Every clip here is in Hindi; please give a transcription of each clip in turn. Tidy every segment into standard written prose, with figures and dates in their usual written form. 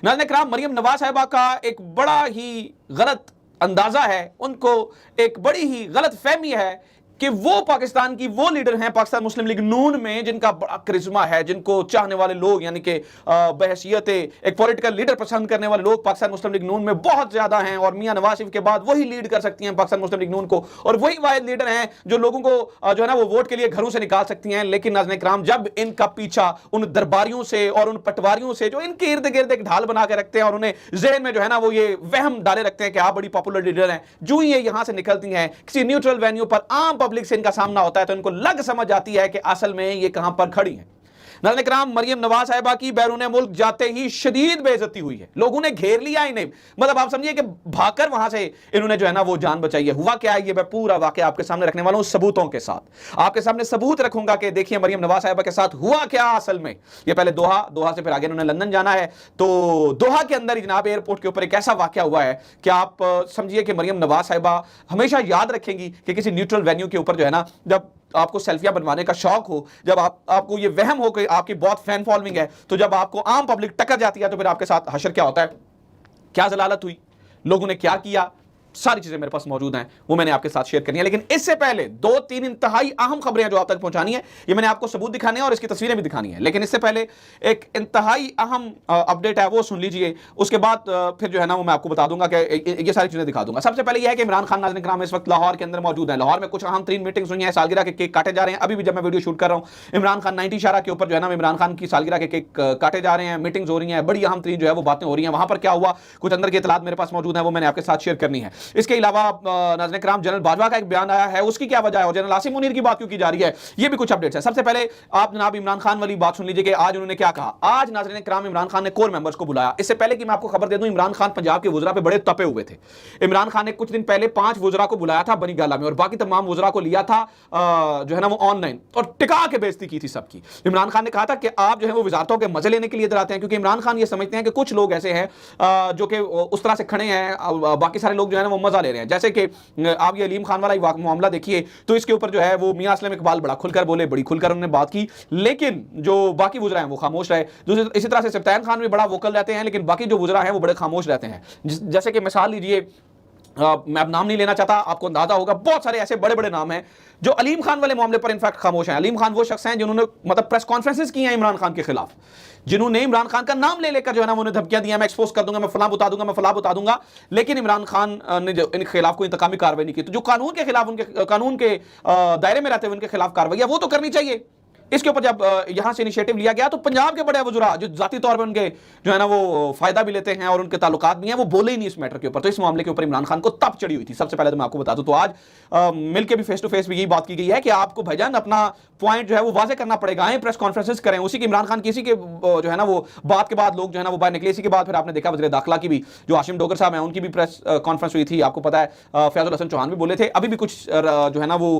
नाज़रीन इकराम, मरियम नवाज साहिबा का एक बड़ा ही गलत अंदाजा है, उनको एक बड़ी ही गलत फहमी है कि वो पाकिस्तान की वो लीडर हैं पाकिस्तान मुस्लिम लीग नून में जिनका बड़ा करिश्मा है, जिनको चाहने वाले लोग यानी कि बहैसियत एक पॉलिटिकल लीडर पसंद करने वाले लोग पाकिस्तान मुस्लिम लीग नून में बहुत ज्यादा हैं और मियां नवाज शरीफ के बाद वही लीड कर सकती हैं पाकिस्तान मुस्लिम लीग नून को, और वही वाहिद लीडर हैं जो लोगों को जो है ना वो वोट के लिए घरों से निकाल सकती हैं। लेकिन नाज़रीन इकराम, जब इनका पीछा उन दरबारियों से और उन पटवारियों से जो इनके इर्द गिर्द एक ढाल बना के रखते हैं और उन्हें जहन में जो है ना वो ये वहम डाले रखते हैं कि आप बड़ी पॉपुलर लीडर हैं, जो ही ये यहां से निकलती हैं किसी न्यूट्रल वेन्यू पर आम पब्लिक से इनका सामना होता है तो इनको लग समझ आती है कि असल में ये कहां पर खड़ी हैं। नाज़रीन इकराम, मरियम नवाज साहिबा की बैरून मुल्क जाते ही शदीद बेइज्जती हुई है, लोगों ने घेर लिया इन्हें, मतलब आप समझिए कि भागकर वहां से इन्होंने जो है ना वो जान बचाई है। हुआ क्या है ये मैं पूरा वाकया आपके सामने रखने वाला हूं सबूतों के साथ, आपके सामने सबूत रखूंगा कि देखिए मरियम नवाज साहिबा के साथ हुआ क्या असल में। ये पहले दोहा से फिर आगे इन्होंने लंदन जाना है, तो दोहा के अंदर ही जनाब एयरपोर्ट के ऊपर एक ऐसा वाकया हुआ है कि आप समझिए कि मरियम नवाज साहिबा हमेशा याद रखेंगी कि किसी न्यूट्रल वेन्यू के ऊपर जो है ना जब आपको सेल्फियां बनवाने का शौक हो, जब आपको ये वहम हो कि आपकी बहुत फैन फॉलोइंग है, तो जब आपको आम पब्लिक टक्कर जाती है तो फिर आपके साथ हशर क्या होता है, क्या जलालत हुई, लोगों ने क्या किया, सारी चीजें मेरे पास मौजूद हैं, वो मैंने आपके साथ शेयर करनी है। लेकिन इससे पहले 2-3 इंतहाई अहम खबरें जो आप तक पहुंचानी है, ये मैंने आपको सबूत दिखाने हैं और इसकी तस्वीरें भी दिखानी है। लेकिन इससे पहले एक इंतहाई अहम अपडेट है, वो सुन लीजिए, उसके बाद फिर जो है ना वो मैं आपको बता दूंगा कि ये सारी चीजें दिखा दूंगा। सबसे पहले यह है कि इमरान खान नाज़रीन इकराम इस वक्त लाहौर के अंदर मौजूद है। लाहौर में कुछ अहम 3 मीटिंग्स हुई हैं, सालगिरह के केक काटे जा रहे हैं। अभी भी जब मैं वीडियो शूट कर रहा हूं, इमरान खान 90 इशारा के ऊपर जो है ना इमरान खान की सालगिरह के केक काटे जा रहे हैं, मीटिंग्स हो रही हैं, बड़ी अहम 3 जो है वो बातें हो रही हैं। वहां पर क्या हुआ, कुछ अंदर की इतलात मेरे पास मौजूद है, वो मैंने आपके साथ शेयर करनी है। इसके अलावा नाज़रीन इकराम, जनरल बाजवा का एक बयान आया है, उसकी क्या वजह है और जनरल आसिम मुनीर की बात क्यों की जा रही है, ये भी कुछ अपडेट्स है। सबसे पहले आप जनाब इमरान खान वाली बात सुन लीजिए कि आज उन्होंने क्या कहा। आज नाज़रीन इकराम इमरान खान ने कोर मेंबर्स को बुलाया। इससे पहले कि मैं आपको खबर दे दूं, इमरान खान पंजाब के वुज़रा पे बड़े तपे हुए थे। इमरान खान ने कुछ दिन पहले 5 वुज़रा को बुलाया था बनी गाला में और बाकी तमाम वुज़रा को लिया था जो है ना वो ऑनलाइन और टिका के बेइज्जती की थी सबकी। इमरान खान ने कहा था कि आप जो है वो वजारतों के मजे लेने के लिए इधर आते हैं, क्योंकि इमरान खान ये समझते हैं कि कुछ लोग ऐसे हैं जो कि उस तरह से खड़े हैं, बाकी सारे लोग जो है ना वो मजा ले रहे हैं। जैसे कि आप ये अलीम खान वाला मामला देखिए, तो इसके ऊपर जो है वो मियां असलम इकबाल बड़ा खुलकर बोले, बड़ी खुलकर उन्होंने बात की, लेकिन जो बाकी वुज़रा हैं वो खामोश रहे। इसी तरह से सफ्तान खान भी बड़ा वोकल रहते हैं, लेकिन बाकी जो वुज़रा हैं वो बड़े खामोश रहते हैं। जैसे कि मिसाल लीजिए, मैं अब नाम नहीं लेना चाहता, आपको अंदाजा होगा बहुत सारे ऐसे बड़े बड़े नाम हैं जो अलीम खान वाले मामले पर इनफैक्ट खामोश हैं। अलीम खान वो शख्स हैं जिन्होंने मतलब प्रेस कॉन्फ्रेंसेस की हैं इमरान खान के खिलाफ, जिन्होंने इमरान खान का नाम ले लेकर जो है ना उन्हें धमकियां दी, मैं एक्सपोज कर दूंगा, मैं फलां बता दूंगा, मैं फलां बता दूंगा, लेकिन इमरान खान ने इनके खिलाफ कोई इंतकामी कार्रवाई नहीं की। तो जो कानून के खिलाफ, उनके कानून के दायरे में रहते हुए उनके खिलाफ कार्रवाई है वो तो करनी चाहिए। इसके ऊपर जब यहां से इनिशिएटिव लिया गया तो पंजाब के बड़े वजुरा जो जाती तौर पर उनके जो है ना वो फायदा भी लेते हैं और उनके ताल्लुकात भी हैं, वो बोले ही नहीं इस मैटर के ऊपर। तो इस मामले के ऊपर इमरान खान को तप चढ़ी हुई थी। सबसे पहले तो मैं आपको बता दूं, तो आज मिलकर भी फेस टू फेस भी यही बात की गई है कि आपको भाईजान अपना पॉइंट जो है वो वाजे करना पड़ेगा, प्रेस कॉन्फ्रेंसेस करें। उसी के इमरान खान किसी के जो है ना वो बात के बाद लोग जो है ना वो बाहर निकले। इसी के बाद फिर आपने देखा वज़ीर दाखिला की भी जो हाशिम डोगर साहब हैं उनकी भी प्रेस कॉन्फ्रेंस हुई थी। आपको पता है फैजुल हसन चौहान भी बोले थे। अभी भी कुछ जो है ना वो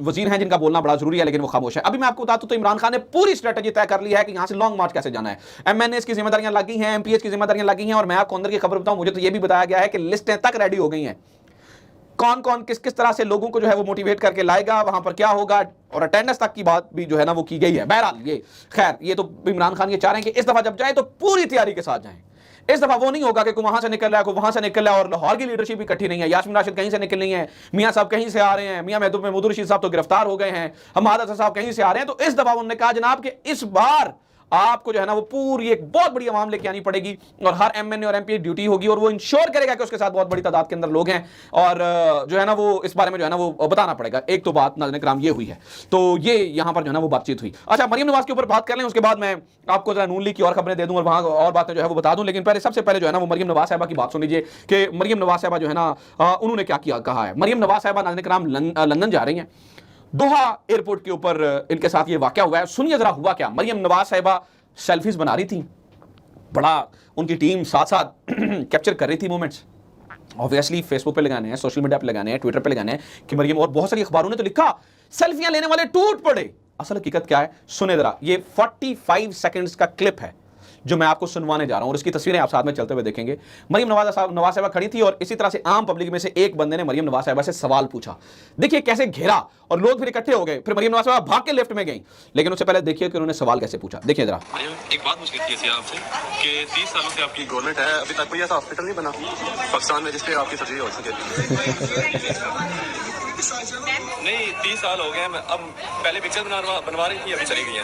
वजीर हैं जिनका बोलना बड़ा जरूरी है, लेकिन वो खामोश है। अभी मैं आपको बताता हूं तो इमरान खान ने पूरी स्ट्रेटजी तय कर ली है कि यहां से लॉन्ग मार्च कैसे जाना है। एमएनएस की जिम्मेदारियां लगी हैं, एमपीएस की जिम्मेदारियां लगी हैं, और मैं आपको अंदर की खबर बताऊं, मुझे तो यह भी बताया गया है कि लिस्टें तक रेडी हो गई हैं, कौन कौन किस किस तरह से लोगों को जो है वो मोटिवेट करके लाएगा, वहां पर क्या होगा, और अटेंडेंस तक की बात भी जो है ना वो की गई है। बहरहाल ये खैर ये तो इमरान खान ये चाह रहे हैं कि इस दफा जब जाए तो पूरी तैयारी के साथ जाएं। इस दफा वो नहीं होगा कि कोई वहां से निकल रहा है, कोई वहां से निकल रहा है और लाहौर की लीडरशिप इकट्ठी नहीं है। यास्मीन राशिद कहीं से निकल रही है, मियां साहब कहीं से आ रहे हैं, मियां महमूद रशीद साहब तो गिरफ्तार हो गए हैं, हमाद साहब कहीं से आ रहे हैं। तो इस दफा उन्होंने कहा जनाब कि इस बार आपको जो है ना वो पूरी एक बहुत बड़ी आवाम लेके आनी पड़ेगी और हर एमएनए और एमपी ड्यूटी होगी और वो इंश्योर करेगा कि उसके साथ बहुत बड़ी तादाद के अंदर लोग हैं और जो है ना वो इस बारे में जो है ना वो बताना पड़ेगा। एक तो बात नाज़रीन इकराम ये हुई है, तो ये यहां पर जो है ना वो बातचीत हुई। अच्छा, मरियम नवाज के ऊपर बात कर लें, उसके बाद मैं आपको जरा नून लीग की और खबरें दे दूं और वहां और बातें जो है वो बता दूं। लेकिन पहले सबसे पहले जो है ना वो मरियम नवाज साहिबा की बात सुन लीजिए कि मरियम नवाज साहिबा जो है ना उन्होंने क्या किया कहा है। मरियम नवाज साहिबा नाज़रीन इकराम लंदन जा रही हैं, दोहा एयरपोर्ट के ऊपर इनके साथ ये वाकया हुआ है। सुनिए जरा हुआ क्या। मरियम नवाज साहिबा सेल्फीज बना रही थी, बड़ा उनकी टीम साथ साथ कैप्चर कर रही थी मोमेंट्स। ऑब्वियसली फेसबुक पे लगाने हैं, सोशल मीडिया पे लगाने हैं, ट्विटर पे लगाने हैं कि मरियम, और बहुत सारी अखबारों ने तो लिखा सेल्फियां लेने वाले टूट पड़े। असल हकीकत क्या है सुने जरा, ये 45 सेकंड्स का क्लिप है। जो मैं आपको सुनवाने जा रहा हूं, और इसकी तस्वीरें आप साथ में चलते हुए देखेंगे। मरियम नवाज साहबा खड़ी थी और इसी तरह से आम पब्लिक में से एक बंदे ने मरियम नवाज साहबा से सवाल पूछा। देखिए कैसे घेरा और लोग फिर इकट्ठे हो गए, फिर मरियम नवाज साहबा भाग के लेफ्ट में गई। लेकिन उससे पहले देखिए कि उन्होंने सवाल कैसे पूछा, देखिए जरा। एक बात मुझे थी आपसे कि 30 सालों से आपकी गवर्नमेंट है, अभी तक कोई ऐसा हॉस्पिटल नहीं बना पाकिस्तान में जिससे आपकी सर्जरी हो सके। नहीं 30 साल हो गए, अब पहले पिक्चर बनवा रही थी, अभी चली गई है।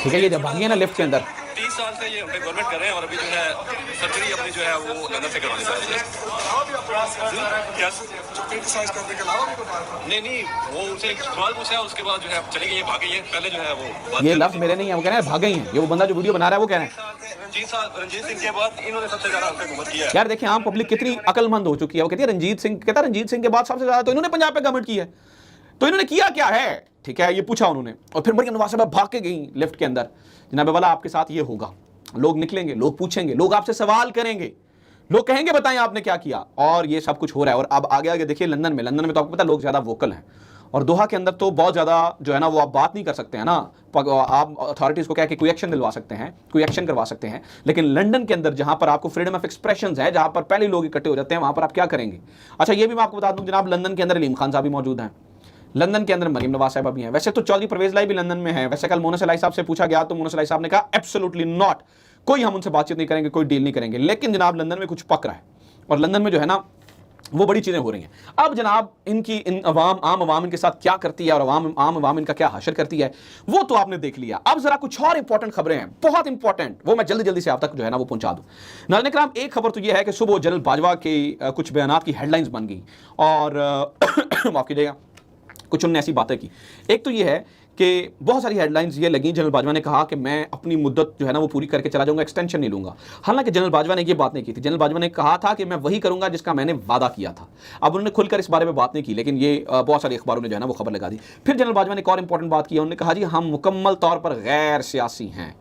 ठीक है, ये जब भागी है ना लिफ्ट के अंदर, 30 साल से ये गवर्नमेंट कर रहे हैं और अभी जो है सर्जरी अपनी जो है वो लंदन से करवानी चाहते हैं। नहीं वो उनसे एक सवाल पूछा है, उसके बाद जो है चली गई है, भाग गई है। पहले जो है वो ये लफ्ज मेरे नहीं है, वो कह रहे हैं भाग गई हैं। ये वो बंदा जो वीडियो बना रहा है वो कह रहे हैं रंजीत सिंह के बाद इन्होंने सबसे ज्यादा हुकूमत किया है। यार देखिए आम पब्लिक कितनी अकलमंद हो चुकी है। वो कहती है रंजीत सिंह, कहता है रंजीत सिंह के बाद सबसे ज्यादा तो इन्होंने पंजाब पे गवर्नमेंट की है। तो इन्होंने किया क्या है, ठीक है, ये पूछा उन्होंने। और फिर मरियम नवाज साहबा भाग के गई लिफ्ट के अंदर। जनाब वाला आपके साथ ये होगा, लोग निकलेंगे, लोग पूछेंगे, लोग आपसे सवाल करेंगे, लोग कहेंगे बताएं आपने क्या किया। और ये सब कुछ हो रहा है। और अब आगे आगे देखिए लंदन में तो आपको पता है लोग ज्यादा वोकल हैं, और दोहा के अंदर तो बहुत ज़्यादा जो है ना वो आप बात नहीं कर सकते हैं ना, आप अथॉरिटीज़ को कह के कोई एक्शन दिलवा सकते हैं, कोई एक्शन करवा सकते हैं। लेकिन लंदन के अंदर जहाँ पर आपको फ्रीडम ऑफ एक्सप्रेशन है, जहाँ पर पहले लोग इकट्ठे हो जाते हैं, वहाँ पर आप क्या करेंगे। अच्छा ये भी मैं आपको बता दूँ जनाब, लंदन के अंदर अलीम खान साहब भी मौजूद हैं, लंदन के अंदर मरियम नवाज साहबा भी हैं। वैसे तो चौधरी परवेज लाई भी लंदन में है। वैसे कल मोना सलाई साहब से पूछा गया तो मोना सलाई साहब ने कहा एब्सोल्युटली नॉट, कोई हम उनसे बातचीत नहीं करेंगे, कोई डील नहीं करेंगे। लेकिन जनाब लंदन में कुछ पक रहा है और लंदन में जो है ना वो बड़ी चीजें हो रही हैं। अब जनाब इन आम अवाम इनके साथ क्या करती है और आम अवाम इनका क्या हासिल करती है वो तो आपने देख लिया। अब जरा कुछ और इंपॉर्टेंट खबरें हैं, बहुत इंपॉर्टेंट, वो मैं जल्दी से आप तक जो है ना वो पहुंचा दूं। नाज़रीन इकराम, एक खबर तो ये है कि सुबह जनरल बाजवा के कुछ बयानात की हेडलाइंस बन गई और माफ कीजिएगा कुछ उन्होंने ऐसी बातें की। एक तो ये है कि बहुत सारी हेडलाइंस ये लगी, जनरल बाजवा ने कहा कि मैं अपनी मुद्दत जो है ना वो पूरी करके चला जाऊंगा, एक्सटेंशन नहीं लूंगा। हालांकि जनरल बाजवा ने ये बात नहीं की थी। जनरल बाजवा ने कहा था कि मैं वही करूंगा जिसका मैंने वादा किया था। अब उन्होंने खुलकर इस बारे में बात नहीं की, लेकिन ये बहुत सारे अखबारों ने जो है ना वो खबर लगा दी। फिर जनरल बाजवा ने एक और इंपॉर्टेंट बात की, उन्होंने कहा जी हम मुकम्मल तौर पर गैर सियासी हैं,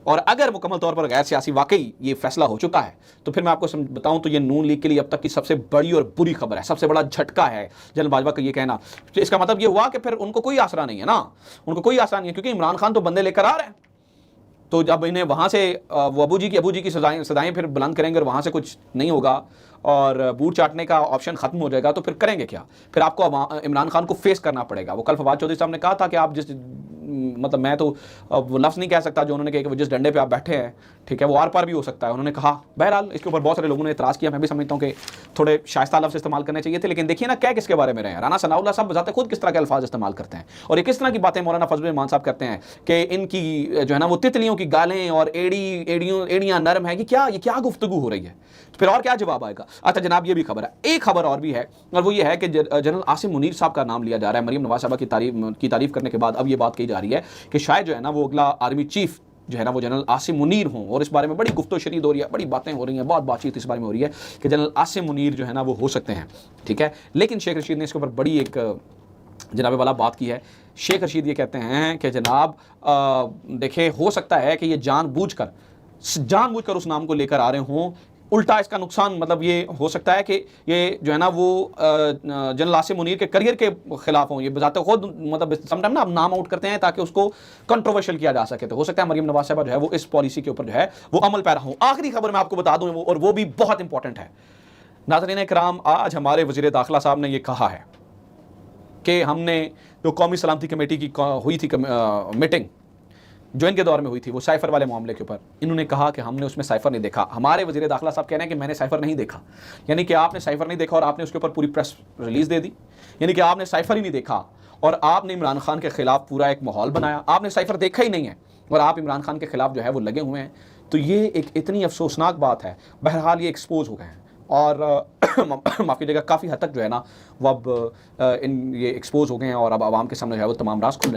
और अगर मुकम्मल तौर पर गैर सियासी वाकई ये फैसला हो चुका है तो फिर मैं आपको बताऊं तो ये नून लीग के लिए अब तक की सबसे बड़ी और बुरी खबर है, सबसे बड़ा झटका है जनरल बाजवा का ये कहना। इसका मतलब ये हुआ कि फिर उनको कोई आसरा नहीं है ना, उनको कोई आसरा नहीं है, क्योंकि इमरान खान तो बंदे लेकर आ रहे हैं। तो जब इन्हें वहाँ से वो अबू जी की सदाएं फिर बुलंद करेंगे और वहाँ से कुछ नहीं होगा और बूट चाटने का ऑप्शन खत्म हो जाएगा, तो फिर करेंगे क्या। फिर आपको इमरान खान को फेस करना पड़ेगा। वो कल फवाद चौधरी साहब ने कहा था कि आप जिस मतलब मैं तो वो लफ्ज़ नहीं कह सकता जो उन्होंने कहा कि वो जिस डंडे पे आप बैठे हैं, ठीक है, वो आर पार भी हो सकता है। उन्होंने कहा बहरहाल इसके ऊपर बहुत सारे लोगों ने इतराज़ किया। मैं भी समझता हूँ कि थोड़े शाइस्ता लफ्ज़ इस्तेमाल करने चाहिए थे, लेकिन देखिए ना क्या किसके बारे में रहे हैं। राना सनाउल्लाह साहब बताते खुद किस तरह के अल्फाज इस्तेमाल करते हैं और ये किस तरह की बातें मौलाना फजल रहमान साहब करते हैं कि इनकी जो है ना वो तितलियों की गालें और एड़ियाँ नरम है। ये क्या गुफ्तगू हो रही है, तो फिर और क्या जवाब आएगा। अच्छा जनाब ये भी खबर है, एक खबर और भी है, और वो ये है कि जनरल आसिम मुनीर साहब का नाम लिया जा रहा है। मरियम नवाज साहबा की तारीफ करने के बाद अब ये बात कही जा रही है कि शायद जो है ना वो अगला आर्मी चीफ जो है ना वो जनरल आसिम मुनीर हों, और इस बारे में बड़ी गुफ्तो शरीद हो रही है, बड़ी बातें हो रही हैं, बहुत बातचीत इस बारे में हो रही है कि जनरल आसिम मुनीर जो है ना वो हो सकते हैं, ठीक है। लेकिन शेख रशीद ने इसके ऊपर बड़ी एक जनाब वाला बात की है। शेख रशीद ये कहते हैं कि जनाब देखिए हो सकता है कि ये जानबूझकर उस नाम को लेकर आ रहे हों, उल्टा इसका नुकसान मतलब ये हो सकता है कि ये जो है ना वो जनरल आसिम मुनीर के करियर के खिलाफ हों। ये बजाते खुद मतलब समटाइम ना आप नाम आउट करते हैं ताकि उसको कंट्रोवर्शियल किया जा सके। तो हो सकता है मरियम नवाज साहबा जो है वो इस पॉलिसी के ऊपर जो है वो अमल पैरा हों। आखिरी खबर मैं आपको बता दूं और वो भी बहुत इंपॉर्टेंट है। नाज़रीन इकराम, आज हमारे वज़ीर दाखिला साहब ने ये कहा है कि हमने जो कौमी सलामती कमेटी की हुई थी मीटिंग जो इनके दौर में हुई थी वो साइफर वाले मामले के ऊपर, इन्होंने कहा कि हमने उसमें साइफर नहीं देखा। हमारे वज़ीर दाखिला साहब कह रहे हैं कि मैंने साइफर नहीं देखा, यानी कि आपने साइफर नहीं देखा और आपने उसके ऊपर पूरी प्रेस रिलीज़ दे दी, यानी कि आपने साइफर ही नहीं देखा और आपने इमरान खान के खिलाफ पूरा एक माहौल बनाया। आपने साइफर देखा ही नहीं है और आप इमरान खान के खिलाफ जो है वो लगे हुए हैं। तो ये एक इतनी अफसोसनाक बात है। बहरहाल ये एक्सपोज हो गए हैं और माफ़ी कीजिएगा काफ़ी हद तक जो है ना वो अब ये एक्सपोज हो गए हैं और अब आवाम के सामने जो है वो तमाम राज खुल रहे